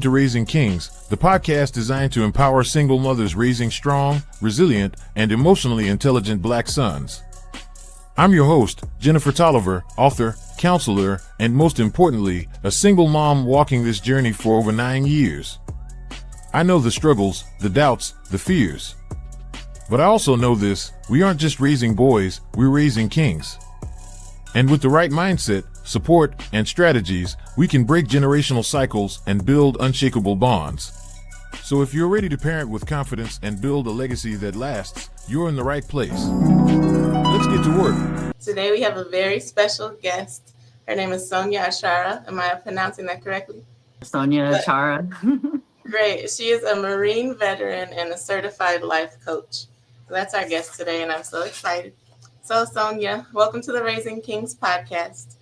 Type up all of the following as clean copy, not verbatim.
To Raising Kings, the podcast designed to empower single mothers raising strong, resilient, and emotionally intelligent black sons. I'm your host, Jennifer Tolliver, author, counselor, and most importantly, a single mom walking this journey for over 9 years. I know the struggles, the doubts, the fears. But I also know this: we aren't just raising boys, we're raising kings. And with the right mindset, support, and strategies, we can break generational cycles and build unshakable bonds. So if you're ready to parent with confidence and build a legacy that lasts, you're in the right place. Let's get to work. Today we have a very special guest. Her name is Sonya Achara. Am I pronouncing that correctly? Sonya Achara. Great. She is a Marine veteran and a certified life coach. So that's our guest today, and I'm so excited. So, Sonya, welcome to the Raising Kings podcast.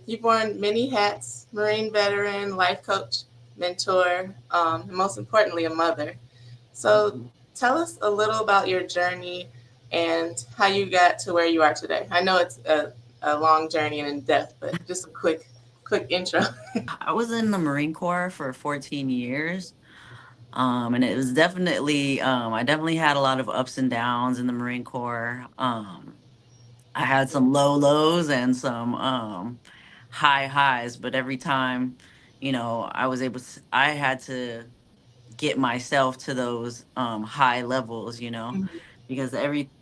You've worn many hats: Marine veteran, life coach, mentor, and most importantly, a mother. So, tell us a little about your journey and how you got to where you are today. I know it's a long journey and in depth, but just a quick intro. I was in the Marine Corps for 14 years. And it was definitely, I definitely had a lot of ups and downs in the Marine Corps. I had some low lows and some high highs, but every time, I had to get myself to those high levels, because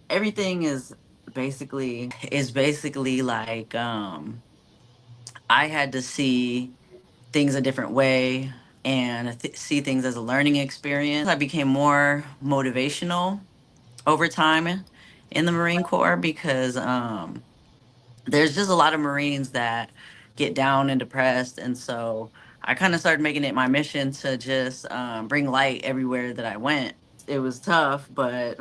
everything is basically like I had to see things a different way and see things as a learning experience. I became more motivational over time in the Marine Corps because there's just a lot of Marines that get down and depressed. And so I kind of started making it my mission to just bring light everywhere that I went. It was tough, but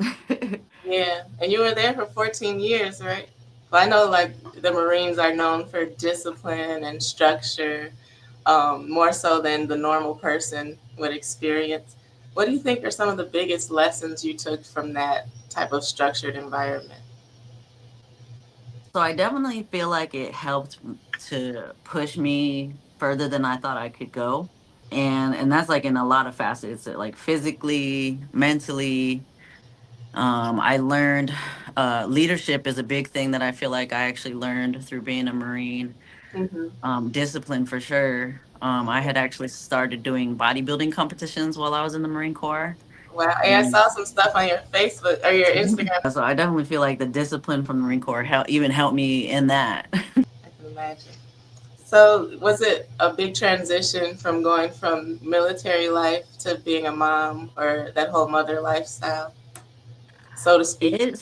Yeah, and you were there for 14 years, right? Well, I know like the Marines are known for discipline and structure, more so than the normal person would experience. What do you think are some of the biggest lessons you took from that type of structured environment? so I definitely feel like it helped to push me further than I thought I could go. And that's like in a lot of facets, like physically, mentally. I learned leadership is a big thing that I feel like I actually learned through being a Marine. Mm-hmm. Discipline for sure. I had actually started doing bodybuilding competitions while I was in the Marine Corps. Wow, I And saw some stuff on your Facebook or your Instagram. so I definitely feel like the discipline from the Marine Corps even helped me in that. I can imagine. So, was it a big transition from going from military life to being a mom or that whole mother lifestyle, so to speak?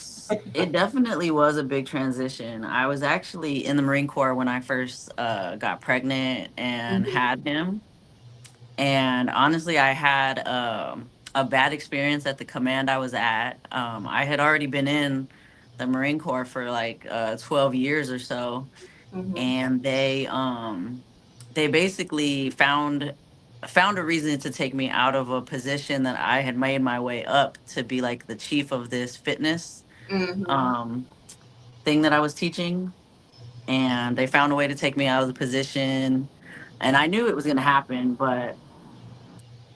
It definitely was a big transition. I was actually in the Marine Corps when I first got pregnant and Mhm. had him. And honestly, I had a bad experience at the command I was at. I had already been in the Marine Corps for like 12 years or so, Mhm. and they basically found a reason to take me out of a position that I had made my way up to be like the chief of this fitness Mhm. um, thing that I was teaching, and they found a way to take me out of the position. And I knew it was going to happen, but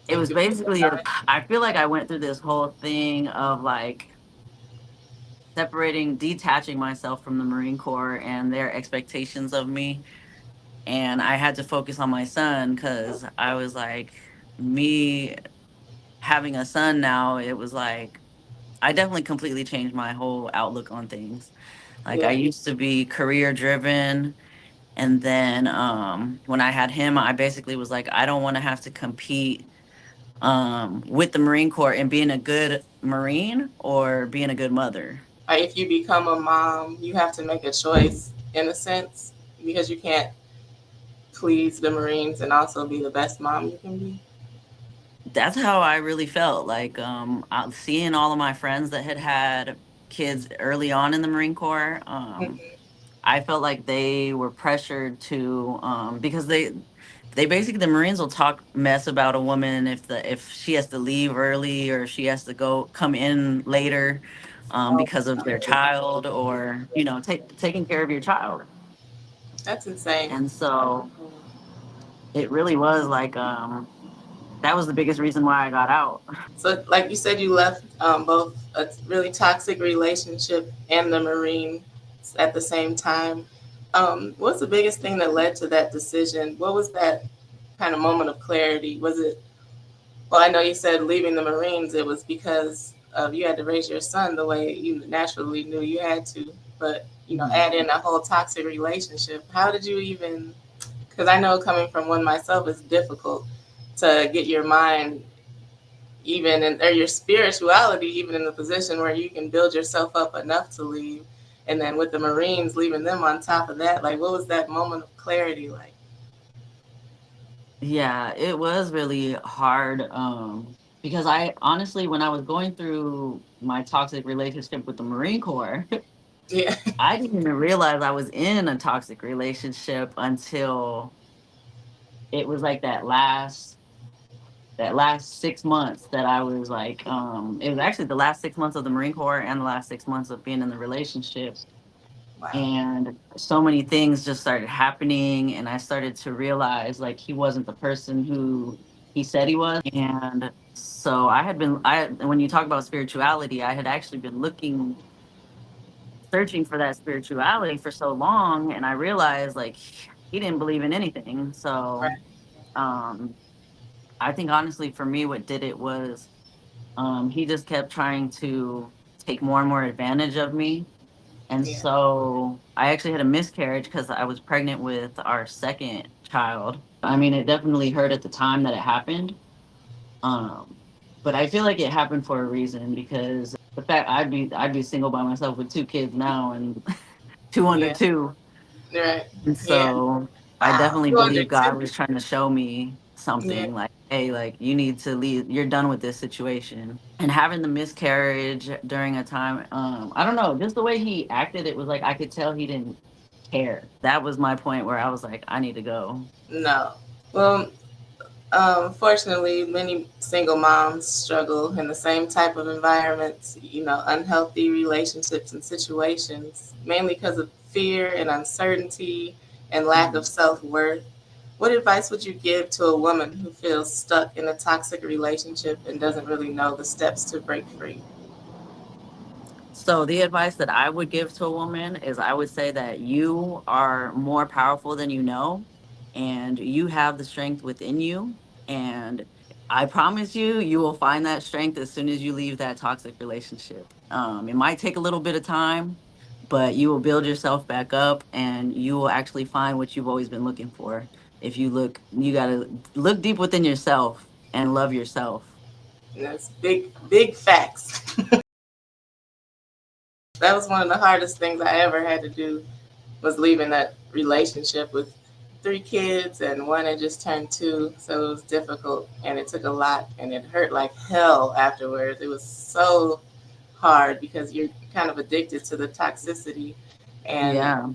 it Like was you think basically about it. I feel like I went through this whole thing of like detaching myself from the Marine Corps and their expectations of me. And I had to focus on my son because I was like, me having a son now, it was like, I definitely completely changed my whole outlook on things. Like I Yeah. used to be career driven. And then when I had him, I basically was like, I don't want to have to compete with the Marine Corps and being a good Marine or being a good mother. Like if you become a mom, you have to make a choice in a sense because you can't please the Marines and also be the best mom you can be. That's how I really felt. Like seeing all of my friends that had kids early on in the Marine Corps, Mhm. I felt like they were pressured to because they basically the Marines will talk mess about a woman if she has to leave early or she has to go come in later Oh, because of their child or taking care of your child. that's insane. And so it really was like That was the biggest reason why I got out. So, like you said, you left both a really toxic relationship and the Marine at the same time. What's the biggest thing that led to that decision? What was that kind of moment of clarity? Was it, well, I know you said leaving the Marines, it was because you had to raise your son the way you naturally knew you had to, but, Mhm. add in a whole toxic relationship. How did you even, because I know coming from one myself, it's difficult to get your mind even in, or your spirituality even in the position where you can build yourself up enough to leave, and then with the Marines, leaving them on top of that, like what was that moment of clarity like? Yeah, it was really hard because I honestly, when I was going through my toxic relationship with the Marine Corps, Yeah. I didn't even realize I was in a toxic relationship until it was like that last 6 months that I was like, it was actually the last 6 months of the Marine Corps and the last 6 months of being in the relationship. Wow. And so many things just started happening, and I started to realize like he wasn't the person who he said he was. And so when you talk about spirituality, I had actually been searching for that spirituality for so long, and I realized like he didn't believe in anything. So Right. um I think honestly for me what did it was he just kept trying to take more and more advantage of me. And Yeah. so I actually had a miscarriage because I was pregnant with our second child. I mean, it definitely hurt at the time that it happened. Um, but I feel like it happened for a reason because the fact I'd be single by myself with two kids now and two under Yeah. two. Right. And Yeah. so I Wow. definitely You under believe two. God was trying to show me Yeah. something like, hey, like you need to leave. You're done with this situation. And having the miscarriage during a time, I don't know, just the way he acted, it was like I could tell he didn't care. That was my point where I was like, I need to go. No. Well, fortunately, many single moms struggle in the same type of environments, unhealthy relationships and situations, mainly because of fear and uncertainty and lack of Mhm. self worth. What advice would you give to a woman who feels stuck in a toxic relationship and doesn't really know the steps to break free? So the advice that I would give to a woman is I would say that you are more powerful than you know, and you have the strength within you. And I promise you, you will find that strength as soon as you leave that toxic relationship. It might take a little bit of time, but you will build yourself back up and you will actually find what you've always been looking for. If you got to look deep within yourself and love yourself. And that's big, big facts. That was one of the hardest things I ever had to do, was leaving that relationship with three kids, and one had just turned two, so it was difficult and it took a lot and it hurt like hell afterwards. It was so hard because you're kind of addicted to the toxicity. And Yeah.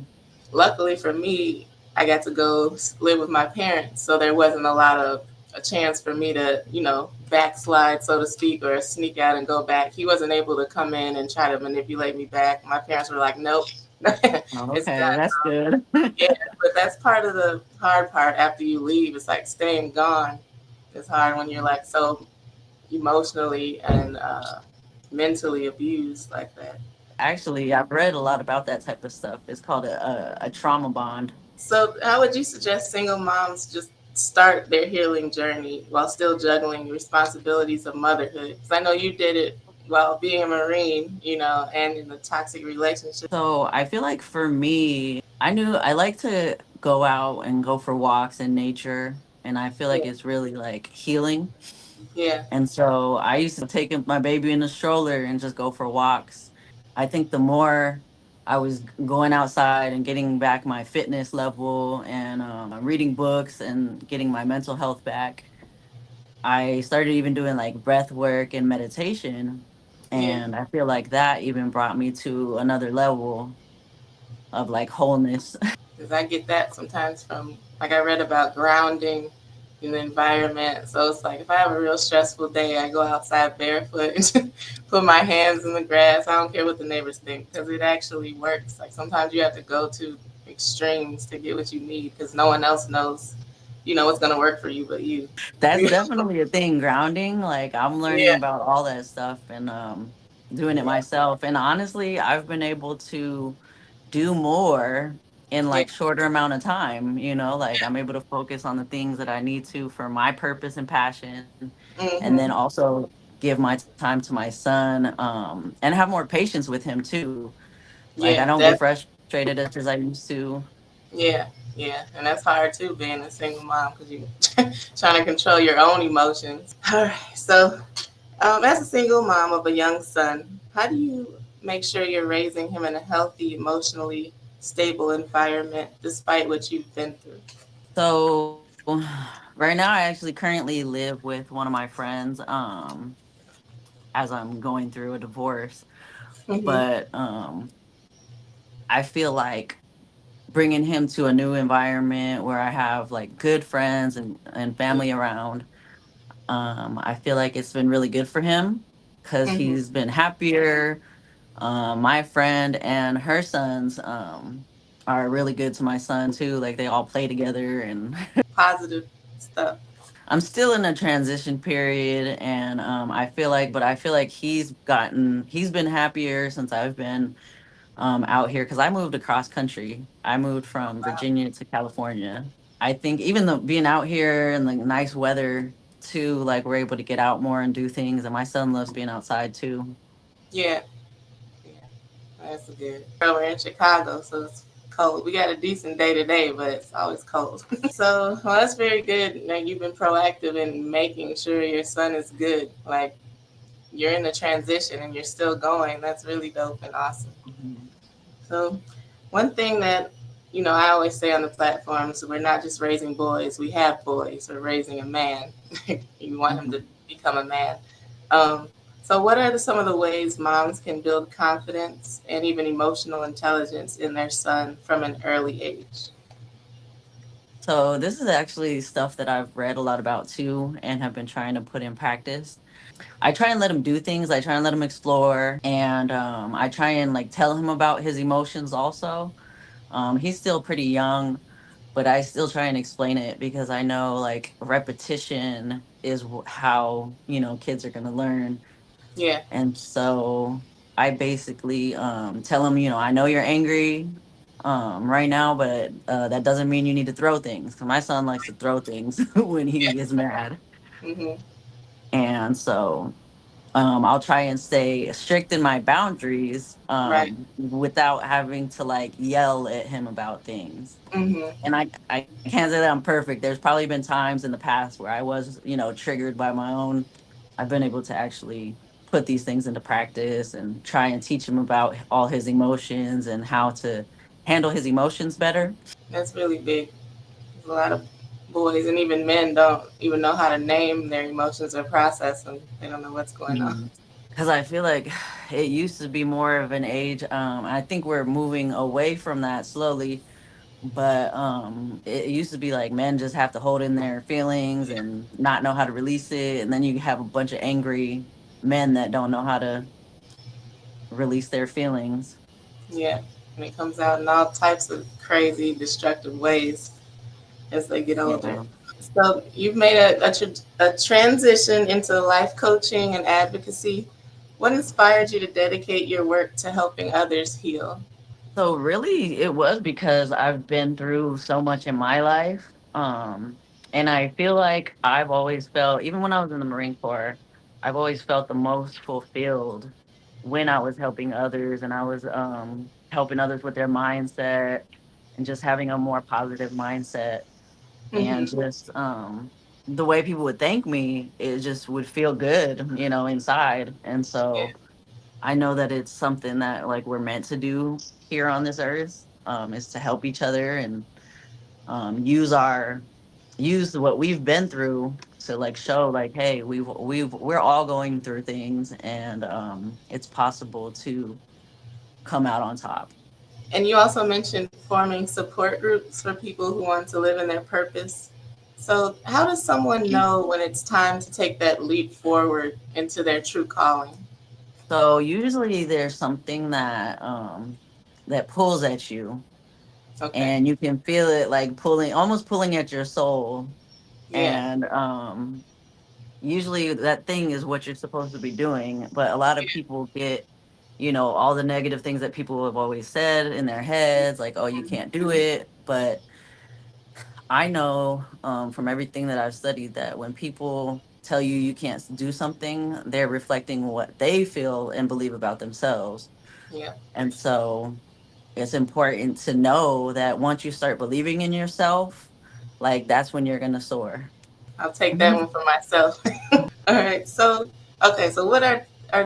luckily for me, I got to go live with my parents, so there wasn't a chance for me to, backslide, so to speak, or sneak out and go back. He wasn't able to come in and try to manipulate me back. My parents were like, "Nope, it's Okay, done." that's good. Yeah, but that's part of the hard part after you leave. It's like staying gone. It's hard when you're like so emotionally and mentally abused like that. Actually, I've read a lot about that type of stuff. It's called a trauma bond. So, how would you suggest single moms just start their healing journey while still juggling responsibilities of motherhood? Because I know you did it while being a Marine, and in a toxic relationship. So I feel like for me, I like to go out and go for walks in nature, and I feel like Yeah, it's really like healing. yeah, And so I used to take my baby in the stroller and just go for walks. I think the more I was going outside and getting back my fitness level and reading books and getting my mental health back, I started even doing like breath work and meditation. yeah. And I feel like that even brought me to another level of like wholeness. Because I get that sometimes from, like, I read about grounding in the environment. So it's like if I have a real stressful day, I go outside barefoot and put my hands in the grass. I don't care what the neighbors think because it actually works. Like sometimes you have to go to extremes to get what you need because no one else knows what's gonna work for you, but you. That's definitely a thing. Grounding, like I'm learning Yeah, about all that stuff and doing it yeah, myself. And honestly, I've been able to do more in yeah. like shorter amount of time, like I'm able to focus on the things that I need to for my purpose and passion, and then Hmm. also give my time to my son, and have more patience with him too. Like I Yeah, don't get that. frustrated as much as I used to. Yeah, yeah, and that's hard too, being a single mom, because you trying to control your own emotions. All right, so as a single mom of a young son, how do you make sure you're raising him in a healthy, emotionally stable environment despite what you've been through? So right now I actually currently live with one of my friends, as I'm going through a divorce. Hmm. But I feel like bringing him to a new environment where I have like good friends and family around, I feel like it's been really good for him because Hmm. he's been happier. My friend and her sons are really good to my son too. Like they all play together, and Positive stuff. I'm still in a transition period, and I feel like he's been happier since I've been out here because I moved across country. I moved from Virginia to California. I think even though being out here and the nice weather too, like we're able to get out more and do things, and my son loves being outside too. Yeah, yeah, that's good. We're in Chicago, so it's cold. We got a decent day today, but it's always cold. So, well, that's very good. You've been proactive in making sure your son is good. Like, you're in the transition and you're still going. That's really dope and awesome. Mhm. So, one thing that I always say on the platforms, we're not just raising boys. We have boys. We're raising a man. You want him to Mhm. become a man. Um, so, what are some of the ways moms can build confidence and even emotional intelligence in their son from an early age? So this is actually stuff that I've read a lot about too, and have been trying to put in practice. I try and let him do things. I try and let him explore, and I try and like tell him about his emotions also. He's still pretty young, but I still try and explain it because I know like repetition is how kids are gonna learn. Yeah. And so I basically tell him, I know you're angry right now, but that doesn't mean you need to throw things. 'Cause my son likes to throw things when he Yeah. gets mad, Hmm. and so I'll try and stay strict in my boundaries Right. without having to like yell at him about things. Hmm. And I can't say that I'm perfect. There's probably been times in the past where I was, triggered by my own. I've been able to actually put these things into practice and try and teach him about all his emotions and how to handle his emotions better. That's really big. A lot of boys and even men don't even know how to name their emotions or process them. They don't know what's going on. Because I feel like it used to be more of an age. I think we're moving away from that slowly, but it used to be like men just have to hold in their feelings and not know how to release it, and then you have a bunch of angry men that don't know how to release their feelings. Yeah, and it comes out in all types of crazy, destructive ways as they get older. Yeah. So you've made a transition into life coaching and advocacy. What inspired you to dedicate your work to helping others heal? So really it was because I've been through so much in my life. And I feel like I've always felt, even when I was in the Marine Corps, I've always felt the most fulfilled when I was helping others, and I was helping others with their mindset and just having a more positive mindset, and Hmm. just the way people would thank me, it just would feel good, inside. And Yeah, so I know that it's something that like we're meant to do here on this earth, is to help each other and use what we've been through to like show like, hey, we're all going through things, and it's possible to come out on top. and you also mentioned forming support groups for people who want to live in their purpose. So, how does someone know when it's time to take that leap forward into their true calling? So usually there's something that pulls at you, Okay. and you can feel it like pulling, almost pulling at your soul. Yeah. And usually that thing is what you're supposed to be doing, but a lot of Yeah. people get, all the negative things that people have always said in their heads, like, oh, you Mhm. can't do it. But I know, from everything that I've studied, that when people tell you you can't do something, they're reflecting what they feel and believe about themselves. Yeah. And so it's important to know that once you start believing in yourself, like, that's when you're going to soar. I'll take that one for myself. All right. So, okay. So, what are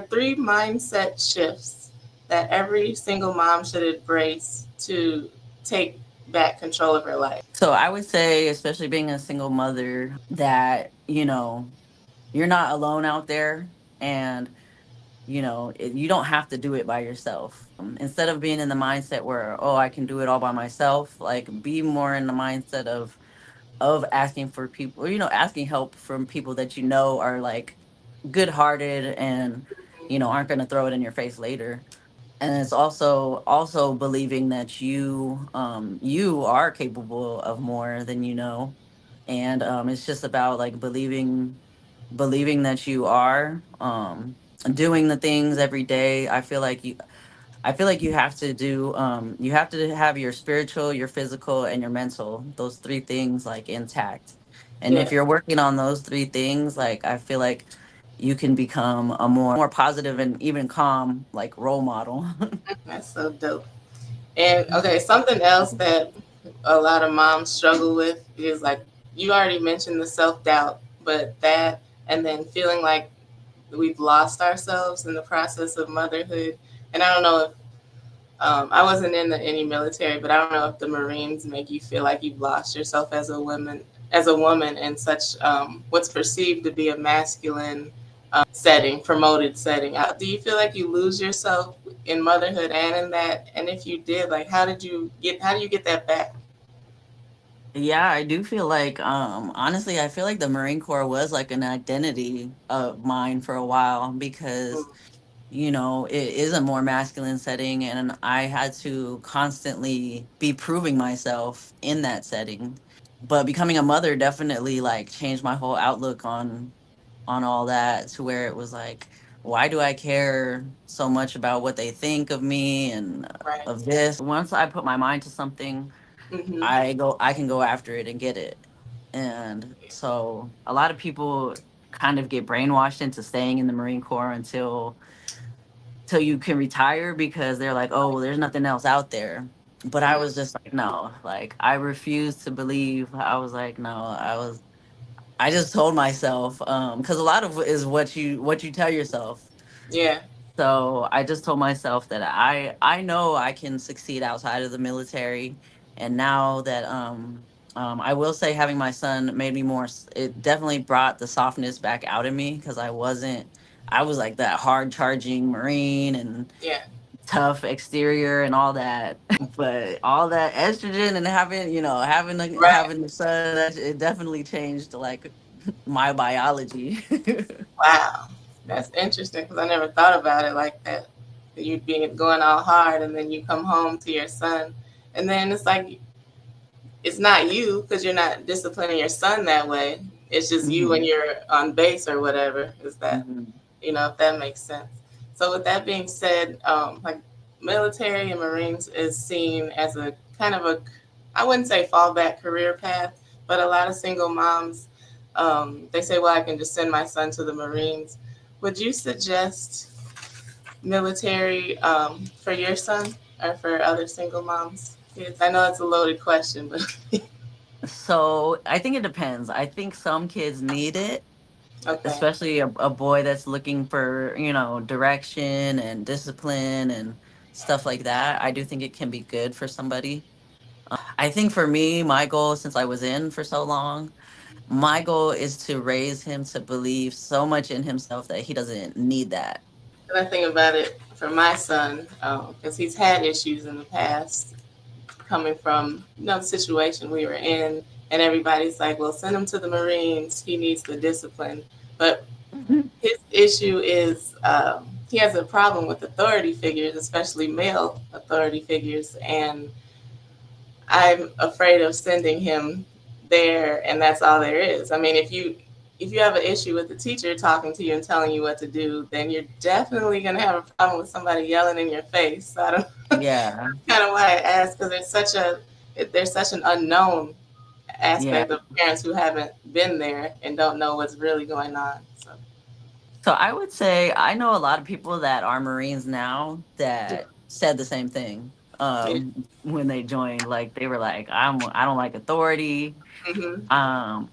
three mindset shifts that every single mom should embrace to take back control of her life? So I would say, especially being a single mother, that, you're not alone out there. And, you don't have to do it by yourself. Instead of being in the mindset where, oh, I can do it all by myself, like, be more in the mindset of asking for people, asking help from people that are like good hearted, and, aren't going to throw it in your face later. And it's also believing that you are capable of more than you know. And it's just about, like, believing that you are, doing the things every day. I feel like you have to have your spiritual, your physical, and your mental, those three things, like, intact. And if Yeah. you're working on those three things, like, I feel like you can become a more positive and even calm, like, role model. That's so dope. And okay, something else that a lot of moms struggle with is like you already mentioned the self doubt, but that and then feeling like we've lost ourselves in the process of motherhood. And I don't know if I wasn't in any military, but I don't know if the Marines make you feel like you've lost yourself as a woman in such what's perceived to be a masculine setting, promoted setting. Do you feel like you lose yourself in motherhood and in that? And if you did, like, how do you get that back? Yeah, I do feel like, honestly, I feel like the Marine Corps was like an identity of mine for a while, because it is a more masculine setting, and I had to constantly be proving myself in that setting. But becoming a mother definitely, like, changed my whole outlook on all that, to where it was like, why do I care so much about what they think of me and Right. of this? Once I put my mind to something, Mm-hmm. I can go after it and get it. And so a lot of people kind of get brainwashed into staying in the Marine Corps until till you can retire, because they're like, oh, well, there's nothing else out there. But I was just like, no, like, I refused to believe. I was like, no, I just told myself, because a lot of it is what you tell yourself. Yeah. So I just told myself that I know I can succeed outside of the military. And now that, I will say, having my son made me more. It definitely brought the softness back out of me, because I was like that hard charging Marine, and Yeah. tough exterior and all that. But all that estrogen and Right. having the son, it definitely changed, like, my biology. Wow. That's interesting because I never thought about it like that. That you'd be going all hard and then you come home to your son. And then it's like, it's not you because you're not disciplining your son that way. It's just you when Hmm. you're on base or whatever. Is that, Hmm. if that makes sense. So, with that being said, like military and Marines is seen as a kind of a, I wouldn't say fallback career path, but a lot of single moms, they say, well, I can just send my son to the Marines. Would you suggest military for your son or for other single moms? Kids? I know it's a loaded question, but So I think it depends. I think some kids need it, okay. especially a boy that's looking for, direction and discipline and stuff like that. I do think it can be good for somebody. I think for me, my goal, since I was in for so long, my goal is to raise him to believe so much in himself that he doesn't need that. And I think about it for my son, because he's had issues in the past coming from the situation we were in, and everybody's like, "Well, send him to the Marines. He needs the discipline." But his issue is he has a problem with authority figures, especially male authority figures, and I'm afraid of sending him there, and that's all there is. I mean, if you have an issue with the teacher talking to you and telling you what to do, then you're definitely going to have a problem with somebody yelling in your face. So I don't Yeah, kind of why I asked, because there's such an unknown yeah. aspect of parents who haven't been there and don't know what's really going on. So So I would say I know a lot of people that are Marines now yeah, that said the same thing yeah. when they joined. Like they were like, I don't like authority. Hmm. Um,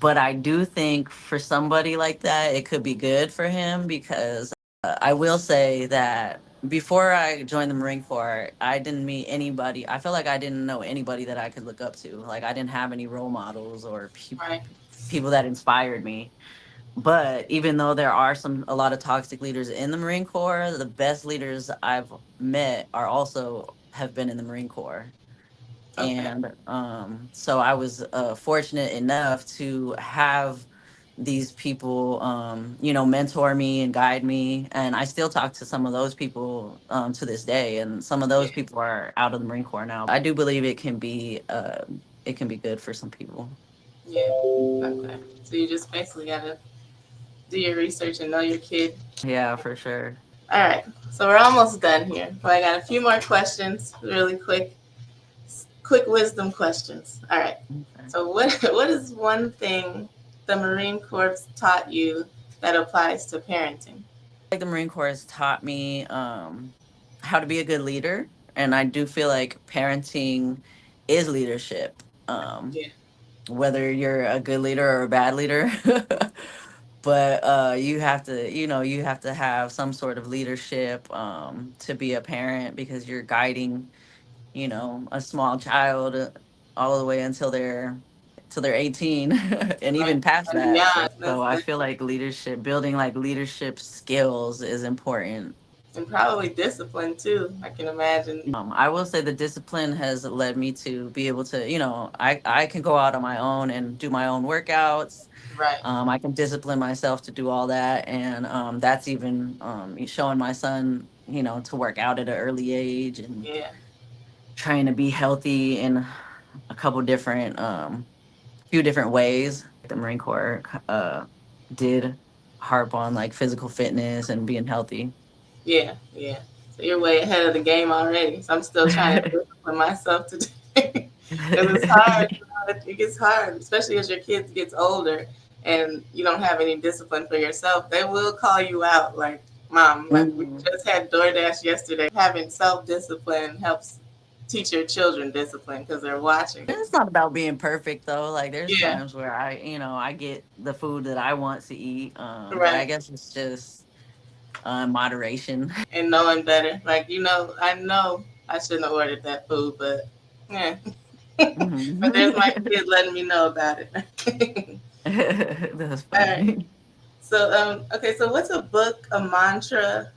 but I do think for somebody like that, it could be good for him because I will say that before I joined the Marine Corps, I didn't meet anybody. I felt like I didn't know anybody that I could look up to. Like I didn't have any role models or Right. people that inspired me. But even though there are a lot of toxic leaders in the Marine Corps, the best leaders I've met are also have been in the Marine Corps. Okay. And so I was fortunate enough to have these people, mentor me and guide me. And I still talk to some of those people to this day. And some of Yeah. those people are out of the Marine Corps now. I do believe it can be good for some people. Yeah. Okay. So you just basically gotta do your research and know your kid. Yeah, for sure. All right. So we're almost done here. But I got a few more questions, really quick wisdom questions. All right. Okay. So what is one thing the Marine Corps taught you that applies to parenting? Like the Marine Corps has taught me how to be a good leader, and I do feel like parenting is leadership. Yeah. Whether you're a good leader or a bad leader, but you have to have some sort of leadership to be a parent because you're guiding, a small child all the way until they're 18 and Right. even past And that. beyond. So I That's feel like building like leadership skills is important. and probably discipline too. I can imagine. I will say the discipline has led me to be able to, I can go out on my own and do my own workouts. Right. I can discipline myself to do all that. And that's even showing my son, to work out at an early age and Yeah. trying to be healthy in a few different ways. The Marine Corps did harp on like physical fitness and being healthy. Yeah. Yeah. So you're way ahead of the game already. So I'm still trying to discipline myself to do because it's hard. It gets hard, especially as your kids gets older and you don't have any discipline for yourself. They will call you out, like, "Mom, like we Mhm. just had DoorDash yesterday." Having self discipline helps teach your children discipline because they're watching. It's not about being perfect though. Like there's Yeah. times where I get the food that I want to eat. But I Right. guess it's just moderation. And knowing better, like I know I shouldn't have ordered that food, but yeah. But there's my Mhm. kid letting me know about it. That's All right. funny. So, okay. So, what's a book, a mantra,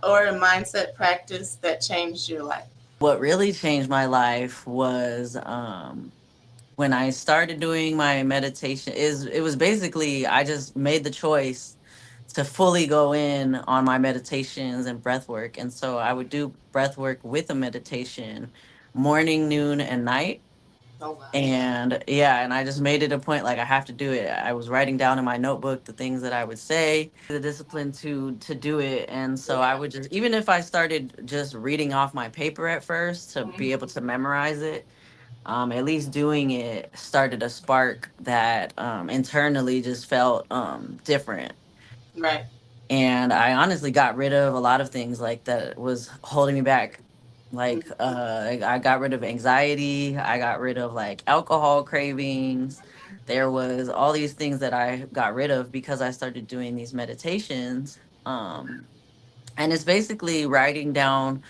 or a mindset practice that changed your life? What really changed my life was when I started doing my meditation. Is it was basically I just made the choice to fully go in on my meditations and breath work. And so I would do breath work with a meditation morning, noon, and night. Oh wow. And yeah, and I just made it a point like I have to do it. I was writing down in my notebook the things that I would say, the discipline to do it. And so I Yeah. would just even if I started just reading off my paper at first to be Mhm. able to memorize it, at least doing it started a spark that internally just felt different. Right. And I honestly got rid of a lot of things like that was holding me back. Like Mhm. I got rid of anxiety, I got rid of like alcohol cravings. There was all these things that I got rid of because I started doing these meditations. And it's basically writing down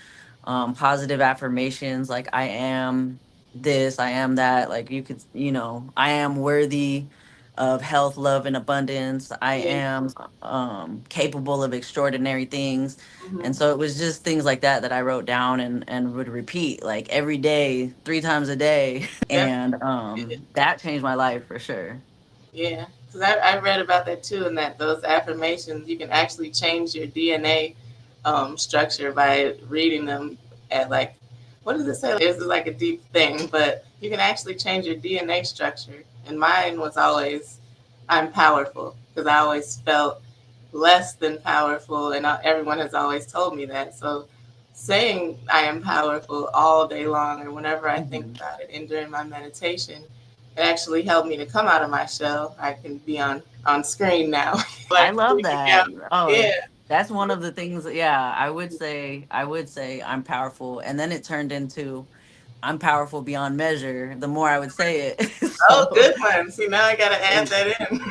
positive affirmations like I am this, I am that. Like I am worthy of health, love, and abundance. I Yeah. am capable of extraordinary things. And Mhm. so it was just things like that that I wrote down and would repeat like every day, 3 times a day. And Definitely did. that changed my life for sure. Yeah. Because I read about that too, and that those affirmations you can actually change your DNA structure by reading them at like what does it say? It's like a deep thing, but you can actually change your DNA structure. And mine was always, I'm powerful, because I always felt less than powerful, and everyone has always told me that. So saying I am powerful all day long, or whenever I think Mhm. about it, and during my meditation, it actually helped me to come out of my shell. I can be on screen now, I like love freaking out. that. Oh, Yeah, that's one of the things. Yeah, I would say I'm powerful, and then it turned into I'm powerful beyond measure. The more I would say it, oh, so good one. See, now I gotta add that in.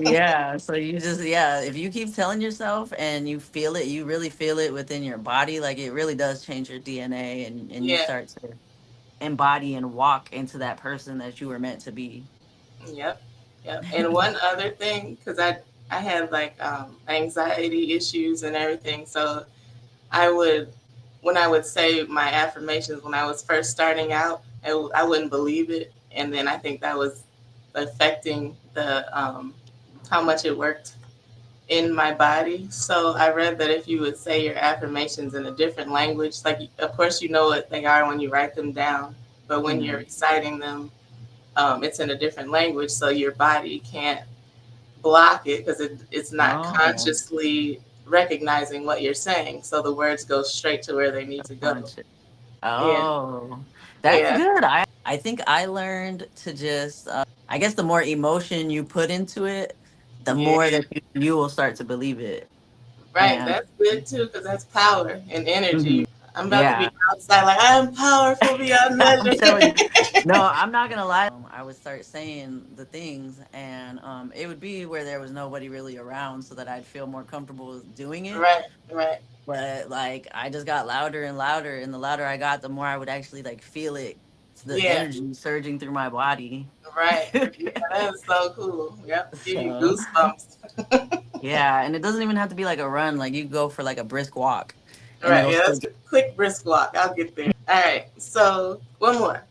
yeah. So you just if you keep telling yourself and you feel it, you really feel it within your body. Like it really does change your DNA, and you Yeah. start to embody and walk into that person that you were meant to be. Yep. Yep. And one other thing, because I had like anxiety issues and everything, so I would, when I would say my affirmations when I was first starting out, I wouldn't believe it, and then I think that was affecting the how much it worked in my body. So I read that if you would say your affirmations in a different language, like of course you know what they are when you write them down, but when you're Mhm. reciting them, it's in a different language, so your body can't block it because it's not Oh, consciously recognizing what you're saying. So the words go straight to where they need to go. punch it. Yeah, Oh, that's yeah, good. I think I learned to just I guess the more emotion you put into it, the yeah. more that you will start to believe it. Right. And That's good too because that's power and energy. mhm, I'm about to be yeah, outside like I'm powerful beyond I'm measure. telling you. No, I'm not gonna lie. I would start saying the things, and it would be where there was nobody really around, so that I'd feel more comfortable doing it. Right, right. But like, I just got louder and louder, and the louder I got, the more I would actually like feel it, the Yeah, energy surging through my body. right. Yeah, that is so cool. Yep. Give you So goosebumps. yeah, and it doesn't even have to be like a run. Like you go for like a brisk walk, and Right. it'll Yeah, still that's a quick brisk walk. I'll get there. All right. So one more.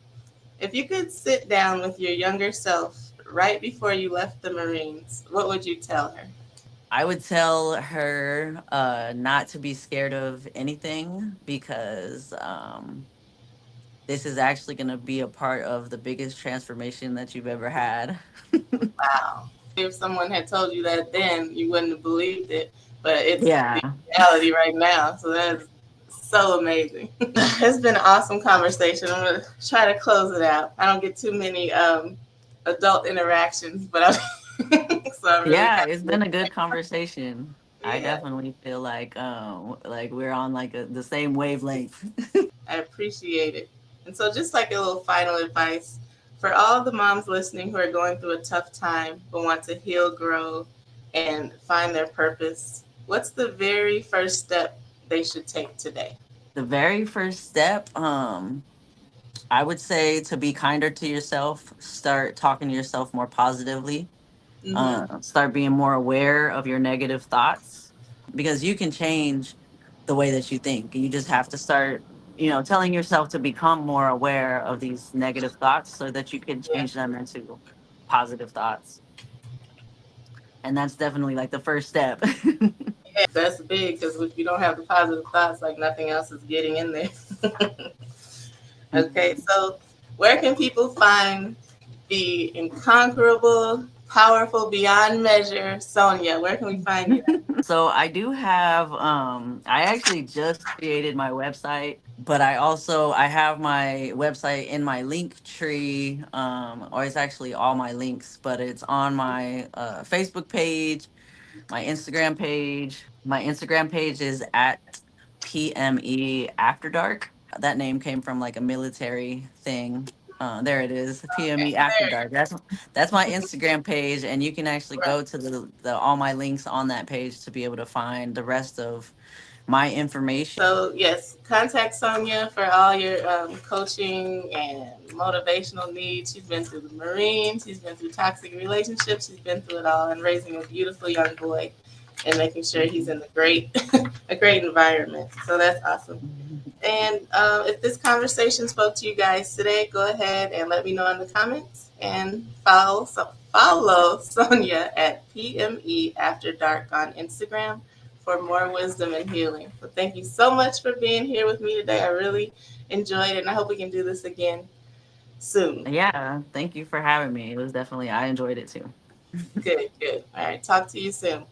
If you could sit down with your younger self right before you left the Marines, what would you tell her? I would tell her not to be scared of anything because this is actually going to be a part of the biggest transformation that you've ever had. Wow. If someone had told you that then, you wouldn't have believed it, but it's the Yeah. reality right now. So that is so amazing. It's been an awesome conversation. I'm going to try to close it out. I don't get too many adult interactions, but so I'm really Yeah, it's happy. been a good conversation. I Yeah, definitely feel like we're on like the same wavelength. I appreciate it. And so, just like a little final advice for all the moms listening who are going through a tough time but want to heal, grow, and find their purpose, what's the very first step they should take today? The very first step, I would say to be kinder to yourself, start talking to yourself more positively, Mm-hmm. start being more aware of your negative thoughts because you can change the way that you think. You just have to start, telling yourself to become more aware of these negative thoughts so that you can Yeah. change them into positive thoughts. And that's definitely like the first step. Yeah, that's big because if you don't have the positive thoughts, like nothing else is getting in there. Okay, so where can people find the incomparable, powerful, beyond measure Sonya? Where can we find you at? So I do have I actually just created my website, but I have my website in my link tree, or it's actually all my links, but it's on my Facebook page, my Instagram page. My Instagram page is at PME After Dark. That name came from like a military thing. There it is, Okay, PME After there. Dark. That's my Instagram page, and you can actually Right. go to the all my links on that page to be able to find the rest of my information. So yes, contact Sonya for all your coaching and motivational needs. She's been through the Marines. She's been through toxic relationships. She's been through it all, and raising a beautiful young boy and making sure he's in the great, a great environment. So that's awesome. And if this conversation spoke to you guys today, go ahead and let me know in the comments and follow Sonya at PME After Dark on Instagram for more wisdom and healing. So thank you so much for being here with me today. I really enjoyed it, and I hope we can do this again soon. Yeah, thank you for having me. It was definitely, I enjoyed it too. Good, good. All right, talk to you soon.